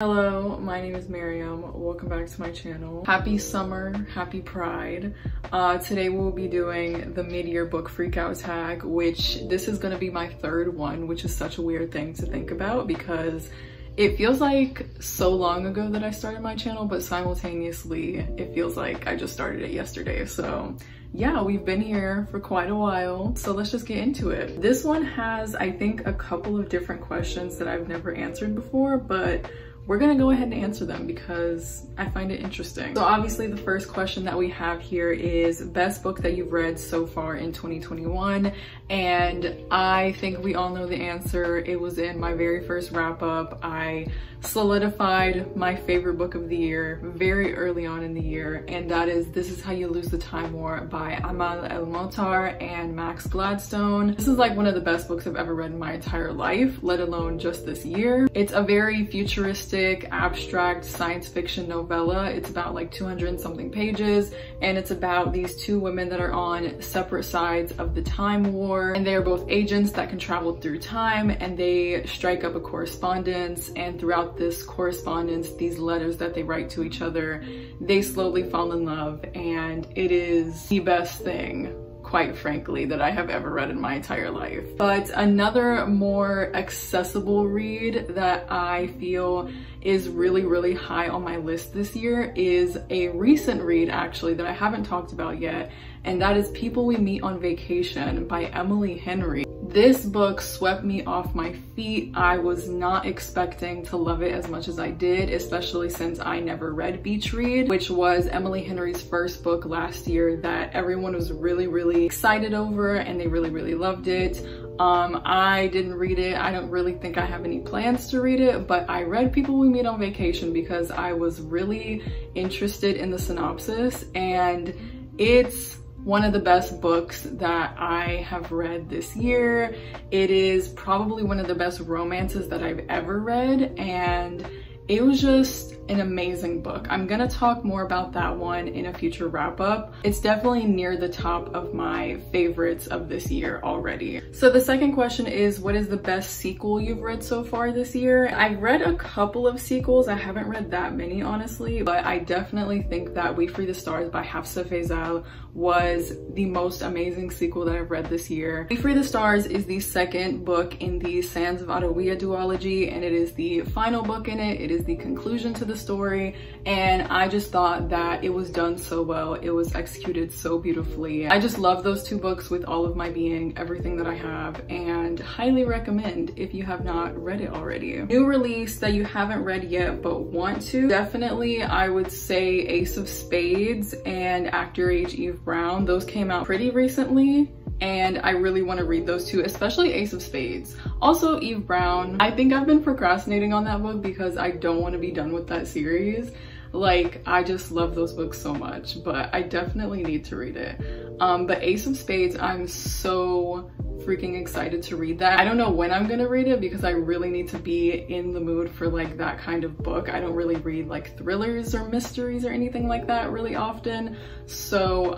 Hello, my name is Miriam. Welcome back to my channel. Happy summer, happy pride. Today we'll be doing the mid-year book freakout tag, which this is gonna be my third one, which is such a weird thing to think about because it feels like so long ago that I started my channel, but simultaneously it feels like I just started it yesterday. So yeah, we've been here for quite a while, so let's just get into it. This one has, I think, a couple of different questions that I've never answered before, but we're gonna go ahead and answer them because I find it interesting. So obviously the first question that we have here is best book that you've read so far in 2021. And I think we all know the answer. It was in my very first wrap up. I solidified my favorite book of the year very early on in the year, and that is This Is How You Lose the Time War by Amal El-Moutar and Max Gladstone. This is like one of the best books I've ever read in my entire life, let alone just this year. It's a very futuristic, abstract science fiction novella. It's about like 200 and something pages, and it's about these two women that are on separate sides of the time war, and they're both agents that can travel through time, and they strike up a correspondence, and throughout this correspondence, these letters that they write to each other, they slowly fall in love, and it is the best thing, quite frankly, that I have ever read in my entire life. But another more accessible read that I feel is really high on my list this year is a recent read actually that I haven't talked about yet, and that is People We Meet on Vacation by Emily Henry. This book swept me off my feet. I was not expecting to love it as much as I did, especially since I never read Beach Read, which was Emily Henry's first book last year that everyone was really excited over, and they really loved it. I didn't read it. I don't really think I have any plans to read it, but I read People We Meet on Vacation because I was really interested in the synopsis, and it's one of the best books that I have read this year. It is probably one of the best romances that I've ever read, and it was just an amazing book. I'm gonna talk more about that one in a future wrap up. It's definitely near the top of my favorites of this year already. So the second question is, what is the best sequel you've read so far this year? I've read a couple of sequels. I haven't read that many, honestly, but I definitely think that We Free the Stars by Hafsa Faizal was the most amazing sequel that I've read this year. We Free the Stars is the second book in the Sands of Adawiya duology, and it is the final book in it. It is the conclusion to the story, and I just thought that it was done so well. It was executed so beautifully. I just love those two books with all of my being, everything that I have, and highly recommend if you have not read it already. New release that you haven't read yet but want to, definitely I would say Ace of Spades and Act Your Age Eve Brown. Those came out pretty recently, and I really want to read those two, especially Ace of Spades. Also Eve Brown, I think I've been procrastinating on that book because I don't want to be done with that series. Like, I just love those books so much, but I definitely need to read it. But Ace of Spades, I'm so freaking excited to read that. I don't know when I'm gonna read it because I really need to be in the mood for like that kind of book. I don't really read like thrillers or mysteries or anything like that really often. So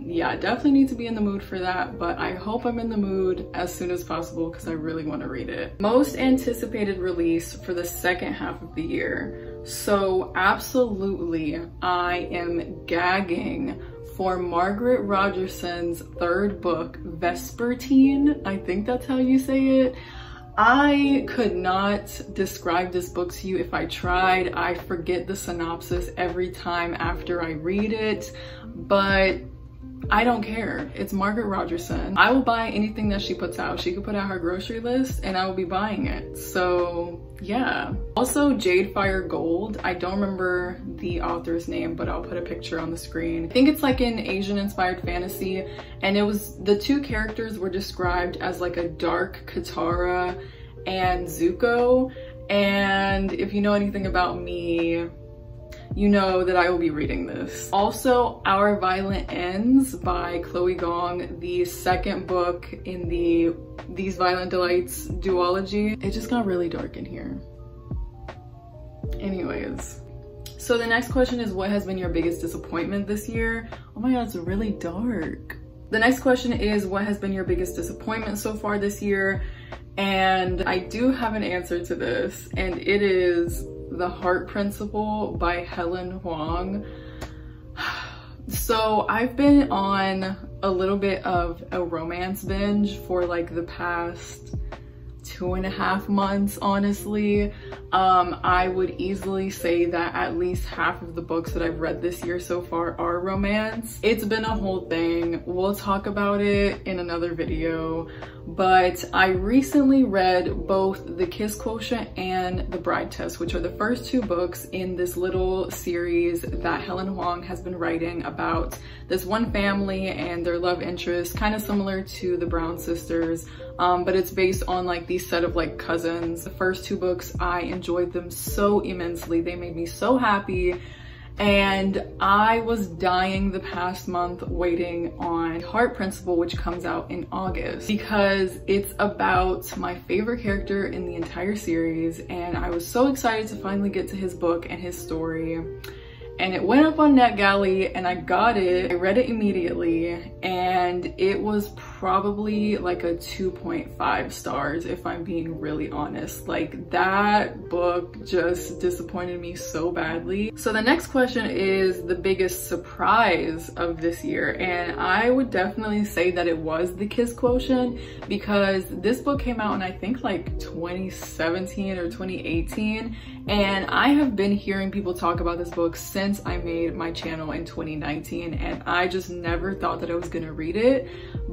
yeah, definitely need to be in the mood for that, but I hope I'm in the mood as soon as possible because I really want to read it. Most anticipated release for the second half of the year. So absolutely, I am gagging for Margaret Rogerson's third book, Vespertine. I think that's how you say it. I could not describe this book to you if I tried. I forget the synopsis every time after I read it, but I don't care. It's Margaret Rogerson. I will buy anything that she puts out. She could put out her grocery list and I will be buying it. So yeah. Also Jade Fire Gold. I don't remember the author's name, but I'll put a picture on the screen. I think it's like an Asian inspired fantasy, and it was, the two characters were described as like a dark Katara and Zuko. And if you know anything about me, you know that I will be reading this. Also, Our Violent Ends by Chloe Gong, the second book in the These Violent Delights duology. It just got really dark in here. Anyways, so the next question is, what has been your biggest disappointment this year? Oh my god, it's really dark. The next question is, what has been your biggest disappointment so far this year? And I do have an answer to this, and it is The Heart Principle by Helen Huang. So I've been on a little bit of a romance binge for like the past 2.5 months, honestly. I would easily say that at least half of the books that I've read this year so far are romance. It's been a whole thing. We'll talk about it in another video, but I recently read both The Kiss Quotient and The Bride Test, which are the first 2 books in this little series that Helen Huang has been writing about this one family and their love interest, kind of similar to the Brown sisters, but it's based on like these set of like cousins. The first 2 books, I enjoyed them so immensely. They made me so happy. And I was dying the past month waiting on Heart Principle, which comes out in August, because it's about my favorite character in the entire series. And I was so excited to finally get to his book and his story. And it went up on NetGalley and I got it. I read it immediately and it was probably like a 2.5 stars if I'm being really honest. Like, that book just disappointed me so badly. So the next question is the biggest surprise of this year, and I would definitely say that it was The Kiss Quotient, because this book came out in I think like 2017 or 2018, and I have been hearing people talk about this book since I made my channel in 2019, and I just never thought that I was gonna read it.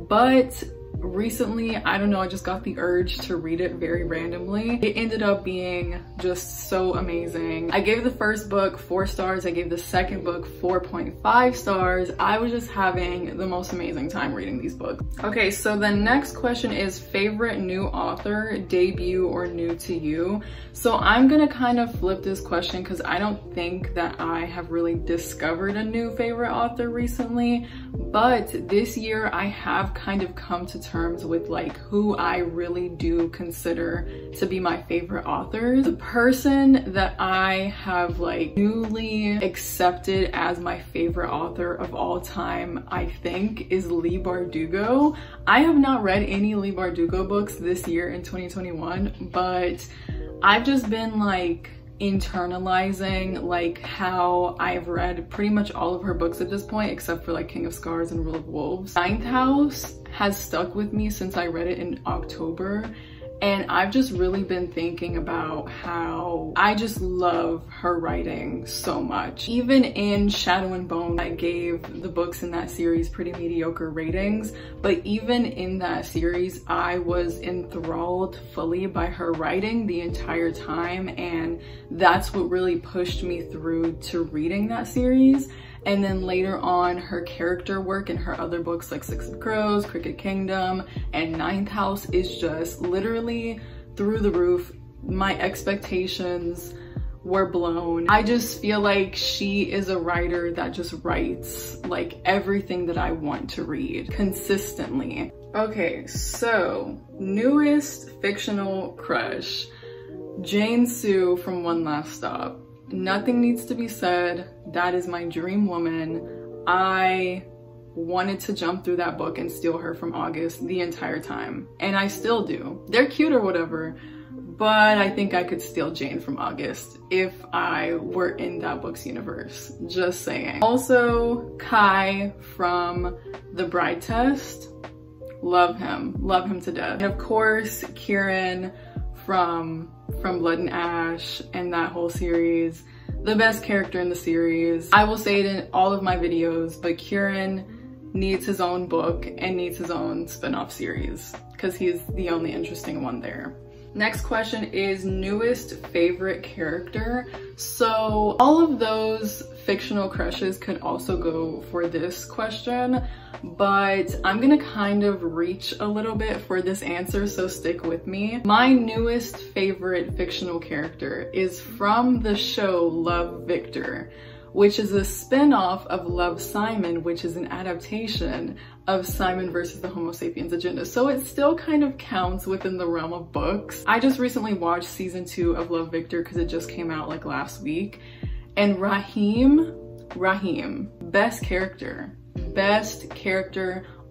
But recently, I don't know, I just got the urge to read it very randomly. It ended up being just so amazing. I gave the first book 4 stars. I gave the second book 4.5 stars. I was just having the most amazing time reading these books. Okay, so the next question is favorite new author, debut or new to you. So I'm gonna kind of flip this question because I don't think that I have really discovered a new favorite author recently, but this year I have kind of come to terms with like who I really do consider to be my favorite authors. The person that I have like newly accepted as my favorite author of all time, I think, is Leigh Bardugo. I have not read any Leigh Bardugo books this year in 2021, but I've just been like internalizing like how I've read pretty much all of her books at this point, except for like King of Scars and Rule of Wolves. Ninth House has stuck with me since I read it in October, and I've just really been thinking about how I just love her writing so much. Even in Shadow and Bone, I gave the books in that series pretty mediocre ratings, but even in that series, I was enthralled fully by her writing the entire time, and that's what really pushed me through to reading that series. And then later on, her character work in her other books like Six of Crows, Cricket Kingdom, and Ninth House is just literally through the roof. My expectations were blown. I just feel like she is a writer that just writes like everything that I want to read consistently. Okay, so newest fictional crush, Jane Sue from One Last Stop. Nothing needs to be said. That is my dream woman. I wanted to jump through that book and steal her from August the entire time, and I still do. They're cute or whatever, but I think I could steal Jane from August if I were in that book's universe. Just saying. Also, Kai from The Bride Test. Love him to death. And of course, Kieran from Blood and Ash and that whole series. The best character in the series. I will say it in all of my videos, but Kieran needs his own book and needs his own spin-off series because he's the only interesting one there. Next question is newest favorite character. So all of those fictional crushes could also go for this question, but I'm gonna kind of reach a little bit for this answer, so stick with me. My newest favorite fictional character is from the show Love, Victor, which is a spin-off of Love, Simon, which is an adaptation of Simon versus the Homo sapiens agenda. So it still kind of counts within the realm of books. I just recently watched season 2 of Love, Victor because it just came out like last week. And Raheem, best character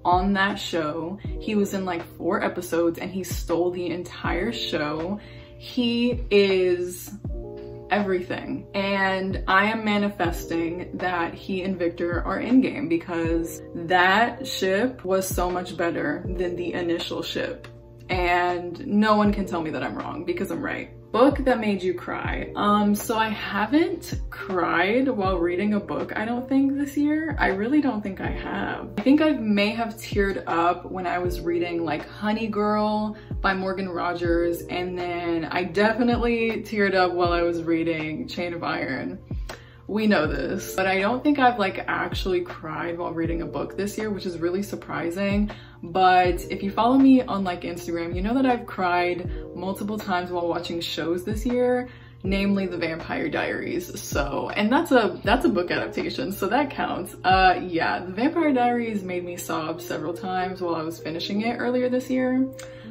on that show. He was in like 4 episodes and he stole the entire show. He is everything. And I am manifesting that he and Victor are endgame because that ship was so much better than the initial ship. And no one can tell me that I'm wrong because I'm right. Book that made you cry. So I haven't cried while reading a book, I don't think, this year. I really don't think I have. I think I may have teared up when I was reading like Honey Girl by Morgan Rogers, and then I definitely teared up while I was reading Chain of Iron. We know this, but I don't think I've like actually cried while reading a book this year, which is really surprising. But if you follow me on like Instagram, you know that I've cried multiple times while watching shows this year, namely The Vampire Diaries. So, and that's a book adaptation, so that counts. Yeah, The Vampire Diaries made me sob several times while I was finishing it earlier this year.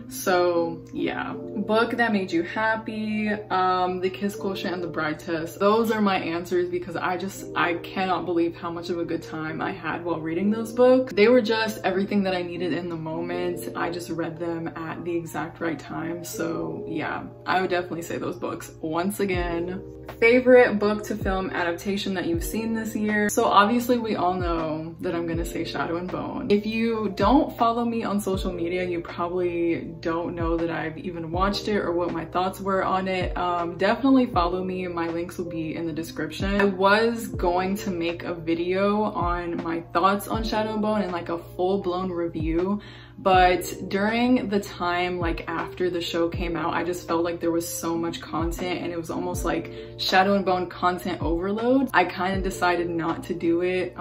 So yeah, book that made you happy, The Kiss Quotient and The Bride Test. Those are my answers because I cannot believe how much of a good time I had while reading those books. They were just everything that I needed in the moment. I just read them at the exact right time. So yeah, I would definitely say those books. Once again, favorite book to film adaptation that you've seen this year. So obviously we all know that I'm gonna say Shadow and Bone. If you don't follow me on social media, you probably don't know that I've even watched it or what my thoughts were on it. Definitely follow me. My links will be in the description. I was going to make a video on my thoughts on Shadow and Bone and like a full-blown review, but during the time like after the show came out, I just felt like there was so much content and it was almost like Shadow and Bone content overload. I kind of decided not to do it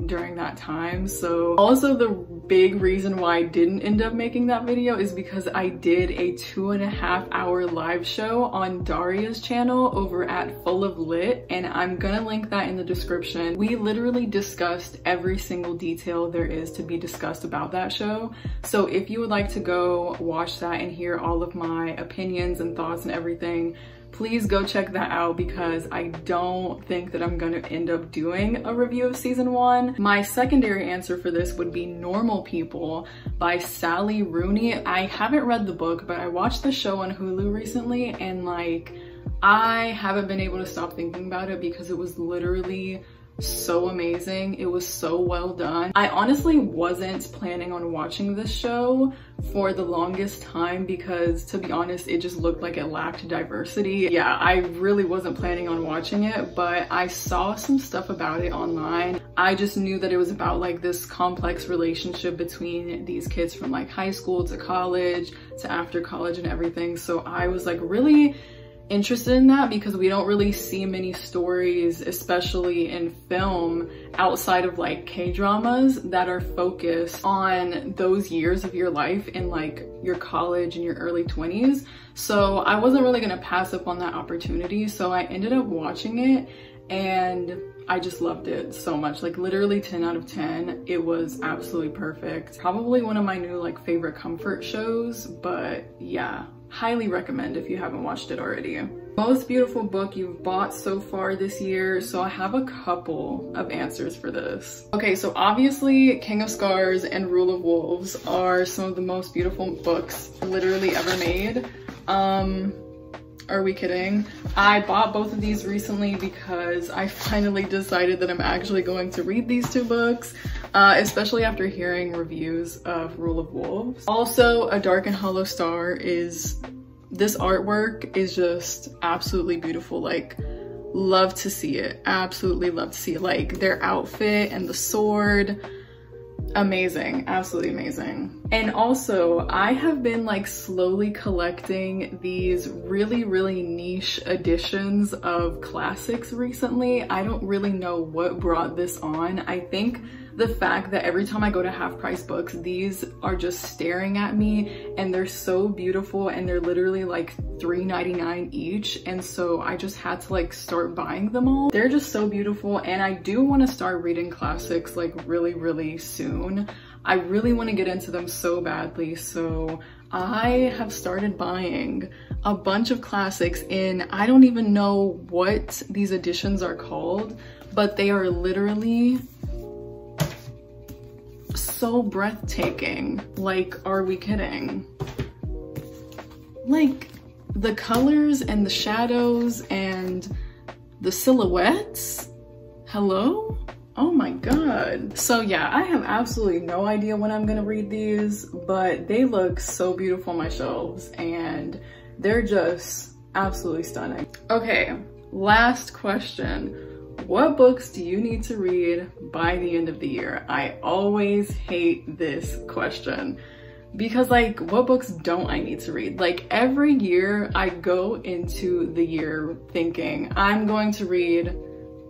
during that time. So also the big reason why I didn't end up making that video is because I did a 2.5 hour live show on Daria's channel over at Full of Lit, and I'm gonna link that in the description. We literally discussed every single detail there is to be discussed about that show. So if you would like to go watch that and hear all of my opinions and thoughts and everything, please go check that out because I don't think that I'm gonna end up doing a review of season 1. My secondary answer for this would be Normal People by Sally Rooney. I haven't read the book, but I watched the show on Hulu recently and like, I haven't been able to stop thinking about it because it was literally so amazing. It was so well done. I honestly wasn't planning on watching this show for the longest time because, to be honest, it just looked like it lacked diversity. Yeah, I really wasn't planning on watching it, but I saw some stuff about it online. I just knew that it was about like this complex relationship between these kids from like high school to college to after college and everything. So I was like really interested in that because we don't really see many stories, especially in film, outside of like K-dramas that are focused on those years of your life in like your college and your early 20s. So I wasn't really gonna pass up on that opportunity. So I ended up watching it and I just loved it so much, like literally 10 out of 10. It was absolutely perfect. Probably one of my new like favorite comfort shows, but yeah, highly recommend if you haven't watched it already. Most beautiful book you've bought so far this year. So I have a couple of answers for this. Okay, so obviously King of Scars and Rule of Wolves are some of the most beautiful books literally ever made. Are we kidding? I bought both of these recently because I finally decided that I'm actually going to read these two books, especially after hearing reviews of Rule of Wolves. Also, A Dark and Hollow Star is, this artwork is just absolutely beautiful. Like, love to see it. Absolutely love to see it. Like, their outfit and the sword, amazing, absolutely amazing. And also I have been like slowly collecting these really niche editions of classics recently. I don't really know what brought this on. I think the fact that every time I go to Half Price Books, these are just staring at me and they're so beautiful and they're literally like $3.99 each. And so I just had to like start buying them all. They're just so beautiful and I do want to start reading classics like really soon. I really want to get into them so badly. So I have started buying a bunch of classics and I don't even know what these editions are called, but they are literally so breathtaking. Like, are we kidding? Like the colors and the shadows and The silhouettes? Hello? Oh my god. So yeah, I have absolutely no idea when I'm gonna read these, but they look so beautiful on my shelves and they're just absolutely stunning. Okay, last question. What books do you need to read by the end of the year? I always hate this question because like, what books don't I need to read? Like every year I go into the year thinking I'm going to read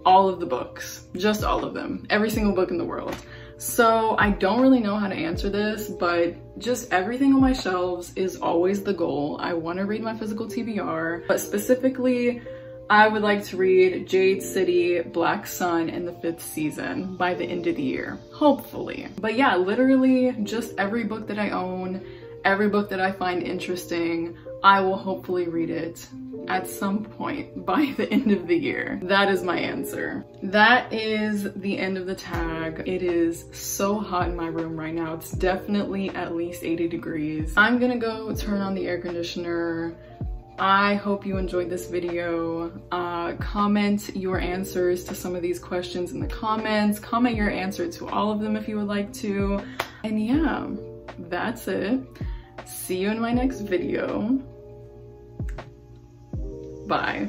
all of the books, just all of them, every single book in the world. So I don't really know how to answer this, but just everything on my shelves is always the goal. I want to read my physical TBR, but specifically, I would like to read Jade City, Black Sun, and the 5th season by the end of the year, hopefully. But yeah, literally just every book that I own, every book that I find interesting, I will hopefully read it at some point by the end of the year. That is my answer. That is the end of the tag. It is so hot in my room right now. It's definitely at least 80 degrees. I'm gonna go turn on the air conditioner. I hope you enjoyed this video. Comment your answers to some of these questions in the comments. Comment your answer to all of them if you would like to. And yeah, that's it. See you in my next video. Bye.